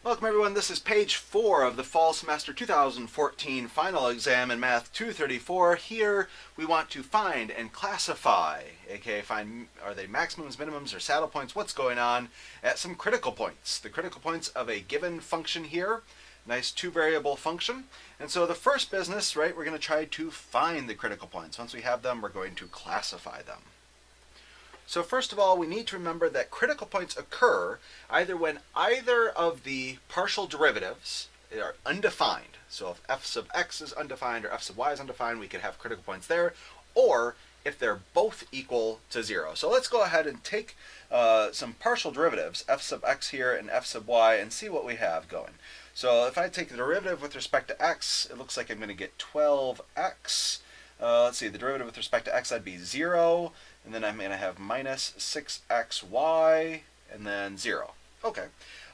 Welcome everyone, this is page 4 of the Fall Semester 2014 Final Exam in Math 234. Here we want to find and classify, aka find are they maximums, minimums, or saddle points, what's going on at some critical points. The critical points of a given function here, nice two-variable function. And so the first business, right, we're going to try to find the critical points. Once we have them, we're going to classify them. So first of all, we need to remember that critical points occur either when either of the partial derivatives are undefined. So if f sub x is undefined or f sub y is undefined, we could have critical points there, or if they're both equal to 0. So let's go ahead and take some partial derivatives, f sub x here and f sub y, and see what we have going. So if I take the derivative with respect to x, it looks like I'm going to get 12x. Let's see, the derivative with respect to x, that'd be 0. And then I'm going to have minus 6xy, and then 0. Okay.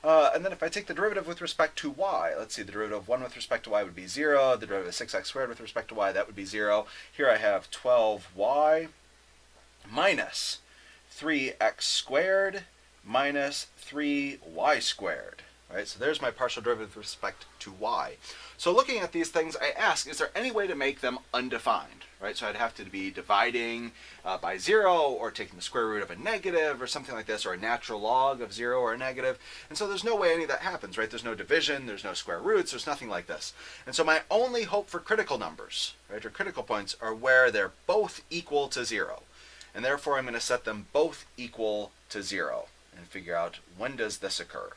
And then if I take the derivative with respect to y, let's see, the derivative of 1 with respect to y would be 0. The derivative of 6x squared with respect to y, that would be 0. Here I have 12y minus 3x squared minus 3y squared. Right? So there's my partial derivative with respect to y. So looking at these things, I ask, is there any way to make them undefined? Right? So I'd have to be dividing by 0, or taking the square root of a negative, or something like this, or a natural log of 0 or a negative. And so there's no way any of that happens, right? There's no division, there's no square roots, there's nothing like this. And so my only hope for critical numbers, right, or critical points, are where they're both equal to 0. And therefore I'm going to set them both equal to 0 and figure out when does this occur.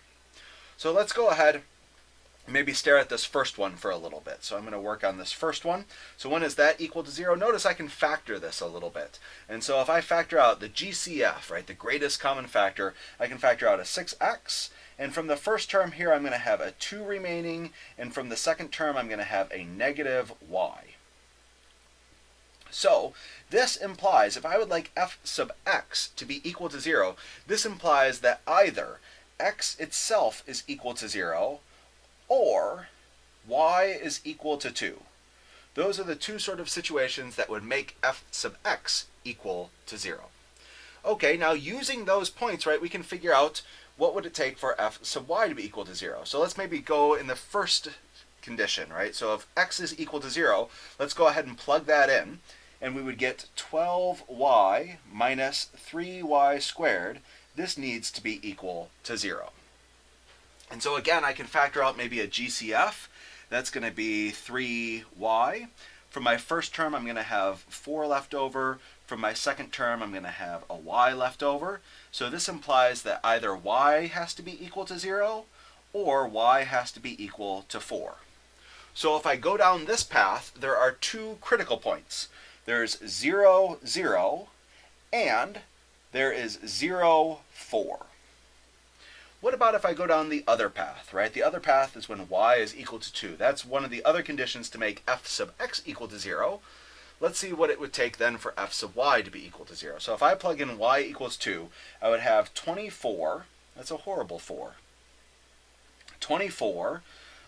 So let's go ahead and maybe stare at this first one for a little bit. So I'm going to work on this first one. So when is that equal to 0? Notice I can factor this a little bit. And so if I factor out the GCF, right, the greatest common factor, I can factor out a 6x. And from the first term here, I'm going to have a 2 remaining. And from the second term, I'm going to have a negative y. So this implies, if I would like f sub x to be equal to 0, this implies that either x itself is equal to 0, or y is equal to 2. Those are the two sort of situations that would make f sub x equal to 0. Okay, now using those points, right, we can figure out what would it take for f sub y to be equal to 0. So let's maybe go in the first condition, right? So if x is equal to 0, let's go ahead and plug that in, and we would get 12y minus 3y squared. This needs to be equal to 0. And so again, I can factor out maybe a GCF. That's going to be 3y. From my first term, I'm going to have 4 left over. From my second term, I'm going to have a y left over. So this implies that either y has to be equal to 0, or y has to be equal to 4. So if I go down this path, there are two critical points. There's 0, 0, and there is 0, 4. What about if I go down the other path, right? The other path is when y is equal to 2. That's one of the other conditions to make f sub x equal to 0. Let's see what it would take then for f sub y to be equal to 0. So if I plug in y equals 2, I would have 24. That's a horrible 4. 24,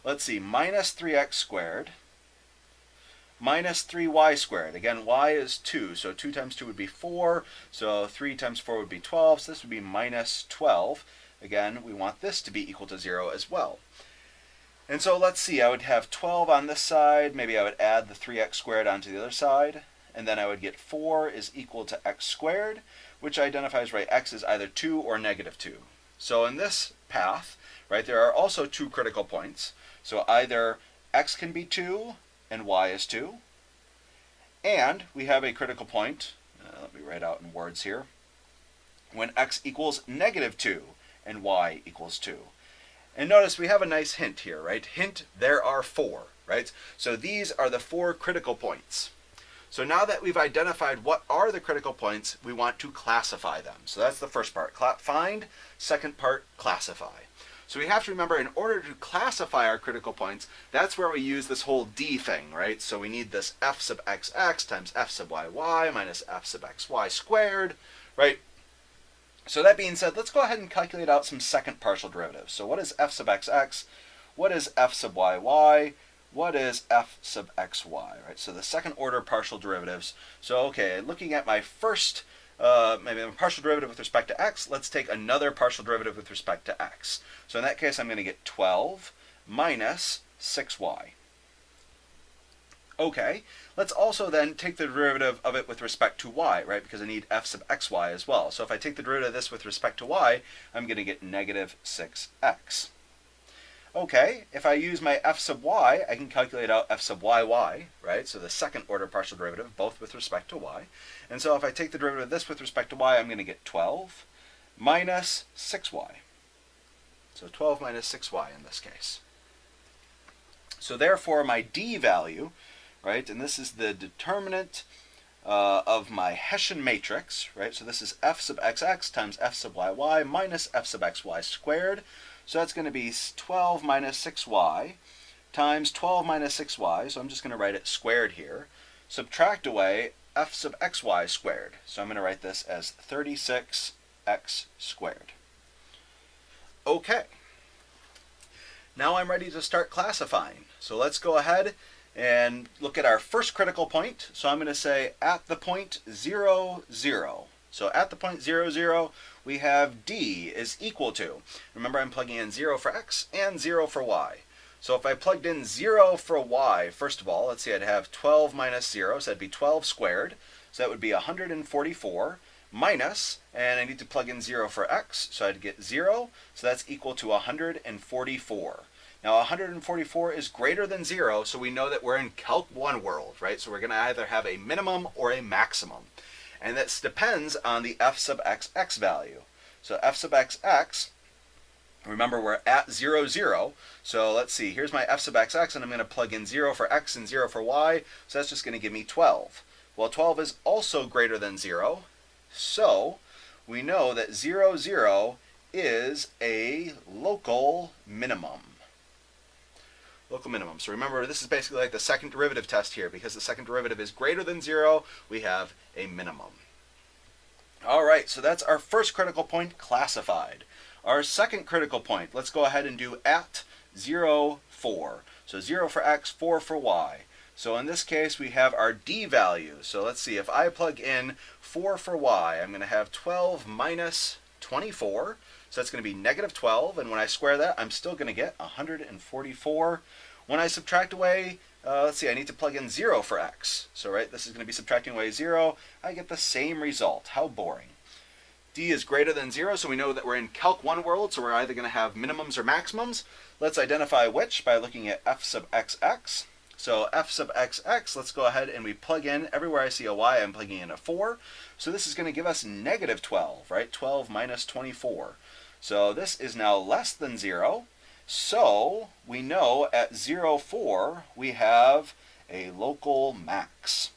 let's see, minus 3x squared minus 3y squared. Again, y is 2, so 2 times 2 would be 4, so 3 times 4 would be 12, so this would be minus 12. Again, we want this to be equal to 0 as well. And so let's see, I would have 12 on this side, maybe I would add the 3x squared onto the other side, and then I would get 4 is equal to x squared, which identifies, right, x is either 2 or negative 2. So in this path, right, there are also two critical points. So either x can be 2, and y is 2. And we have a critical point, let me write out in words here, when x equals negative 2 and y equals 2. And notice we have a nice hint here, right? Hint, there are 4, right? So these are the 4 critical points. So now that we've identified what are the critical points, we want to classify them. So that's the first part, find. Second part, classify. So we have to remember, in order to classify our critical points, that's where we use this whole d thing, right? So we need this f sub xx times f sub yy minus f sub xy squared, right? So that being said, let's go ahead and calculate out some second partial derivatives. So what is f sub xx? What is f sub yy? What is f sub xy, right? So the second order partial derivatives. So okay, looking at my first maybe a partial derivative with respect to x. Let's take another partial derivative with respect to x. So in that case, I'm going to get 12 minus 6y. Okay, let's also then take the derivative of it with respect to y, right? Because I need f sub xy as well. So if I take the derivative of this with respect to y, I'm going to get negative 6x. Okay, if I use my f sub y, I can calculate out f sub yy, right? So the second order partial derivative, both with respect to y. And so if I take the derivative of this with respect to y, I'm going to get 12 minus 6y. So 12 minus 6y in this case. So therefore my d value, right, and this is the determinant of my Hessian matrix, right? So this is f sub xx times f sub yy minus f sub xy squared. So that's going to be 12 minus 6y times 12 minus 6y. So I'm just going to write it squared here. Subtract away f sub xy squared. So I'm going to write this as 36x squared. Okay. Now I'm ready to start classifying. So let's go ahead and look at our first critical point. So I'm going to say at the point 0, 0. So at the point 0, 0, we have d is equal to, remember I'm plugging in 0 for x and 0 for y. So if I plugged in 0 for y, first of all, let's see, I'd have 12 minus 0, so that'd be 12 squared. So that would be 144 minus, and I need to plug in 0 for x, so I'd get 0, so that's equal to 144. Now 144 is greater than 0, so we know that we're in Calc 1 world, right? So we're going to either have a minimum or a maximum. And that depends on the f sub xx value. So f sub xx, remember we're at 0, 0. So let's see, here's my f sub xx, and I'm going to plug in 0 for x and 0 for y. So that's just going to give me 12. Well, 12 is also greater than 0. So we know that 0, 0 is a local minimum. Local minimum. So remember, this is basically like the second derivative test here. Because the second derivative is greater than 0, we have a minimum. All right, so that's our first critical point classified. Our second critical point, let's go ahead and do at 0, 4. So 0 for x, 4 for y. So in this case, we have our d value. So let's see, if I plug in 4 for y, I'm going to have 12 minus 24. So that's going to be negative 12, and when I square that, I'm still going to get 144. When I subtract away, let's see, I need to plug in 0 for x. So right, this is going to be subtracting away 0. I get the same result. How boring. D is greater than 0, so we know that we're in Calc 1 world, so we're either going to have minimums or maximums. Let's identify which by looking at f sub xx. So f sub xx, let's go ahead and we plug in, everywhere I see a y, I'm plugging in a 4. So this is going to give us negative 12, right? 12 minus 24. So this is now less than 0. So we know at 0, 4, we have a local max.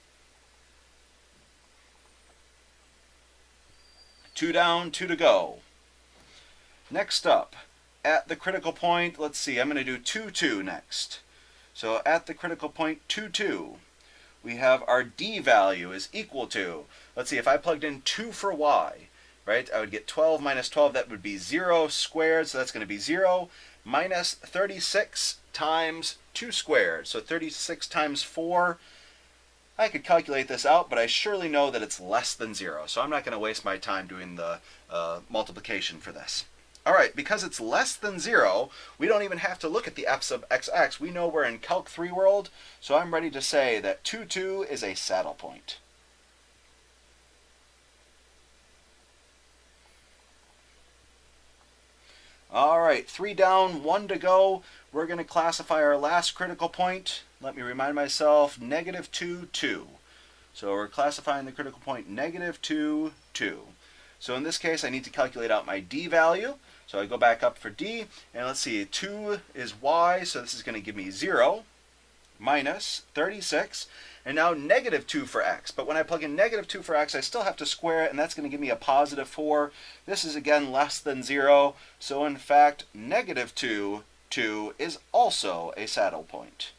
2 down, 2 to go. Next up, at the critical point, let's see, I'm going to do 2, 2 next. So at the critical point 2, 2, we have our d value is equal to, let's see, if I plugged in 2 for y, right, I would get 12 minus 12, that would be 0 squared, so that's going to be 0, minus 36 times 2 squared, so 36 times 4. I could calculate this out, but I surely know that it's less than 0, so I'm not going to waste my time doing the multiplication for this. All right, because it's less than 0, we don't even have to look at the f sub xx. We know we're in Calc 3 world, so I'm ready to say that 2, 2 is a saddle point. All right, 3 down, 1 to go. We're going to classify our last critical point. Let me remind myself, negative 2, 2. So we're classifying the critical point negative 2, 2. So in this case, I need to calculate out my d value. So I go back up for d, and let's see, 2 is y, so this is going to give me 0, minus 36, and now negative 2 for x. But when I plug in negative 2 for x, I still have to square it, and that's going to give me a positive 4. This is, again, less than 0, so in fact, negative 2, 2 is also a saddle point.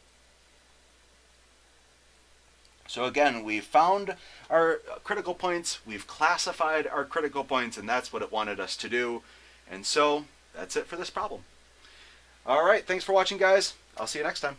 So again, we've found our critical points, we've classified our critical points, and that's what it wanted us to do. And so, that's it for this problem. All right, thanks for watching, guys. I'll see you next time.